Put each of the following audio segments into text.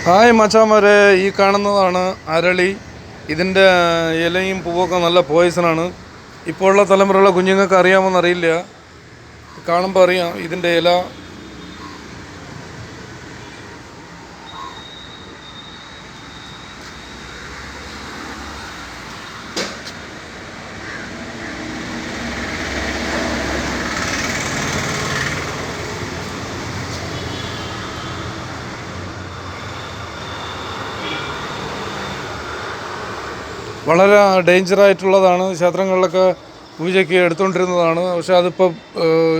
Hi മച്ചാന്മാരെ, ഈ കാണുന്നതാണ് അരളി. ഇതിൻ്റെ ഇലയും പൂവൊക്കെ നല്ല പോയിസണാണ്. ഇപ്പോൾ ഉള്ള തലമുറയുള്ള കുഞ്ഞുങ്ങൾക്ക് അറിയാമെന്നറിയില്ല. കാണുമ്പോൾ അറിയാം ഇതിൻ്റെ ഇല വളരെ ഡേഞ്ചറായിട്ടുള്ളതാണ്. ക്ഷേത്രങ്ങളിലൊക്കെ പൂജയ്ക്ക് എടുത്തുകൊണ്ടിരുന്നതാണ്. പക്ഷേ അതിപ്പോൾ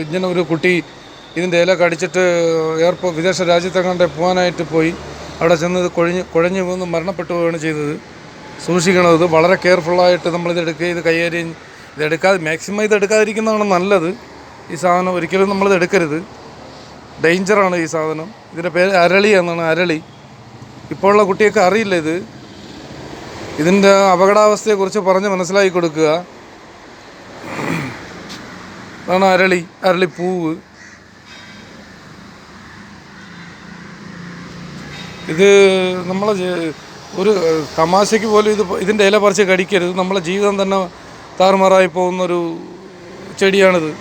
ഇങ്ങനെ ഒരു കുട്ടി ഇതിൻ്റെ ഇല കടിച്ചിട്ട് വിദേശ രാജ്യത്തെങ്ങാണ്ട് പോകാനായിട്ട് പോയി അവിടെ ചെന്ന് ഇത് കുഴഞ്ഞു വീണ് മരണപ്പെട്ടു പോവുകയാണ് ചെയ്തത്. സൂക്ഷിക്കണം. ഇത് വളരെ കെയർഫുള്ളായിട്ട് നമ്മളിത് എടുക്കുക. ഇത് കൈകാര്യം മാക്സിമം ഇത് എടുക്കാതിരിക്കുന്നതാണ് നല്ലത്. ഈ സാധനം ഒരിക്കലും നമ്മളിത് എടുക്കരുത്. ഡേഞ്ചറാണ് ഈ സാധനം. ഇതിൻ്റെ പേര് അരളി എന്നാണ്. അരളി. ഇപ്പോൾ ഉള്ള കുട്ടിയൊക്കെ അറിയില്ല ഇതിൻ്റെ അപകടാവസ്ഥയെക്കുറിച്ച് പറഞ്ഞ് മനസ്സിലാക്കി കൊടുക്കുക. അതാണ് അരളിപ്പൂവ്. ഇത് നമ്മളെ ഒരു തമാശയ്ക്ക് പോലും ഇതിൻ്റെ ഇല പറിച്ച് കടിക്കരുത്. നമ്മളെ ജീവിതം തന്നെ താറുമാറായി പോകുന്നൊരു ചെടിയാണിത്.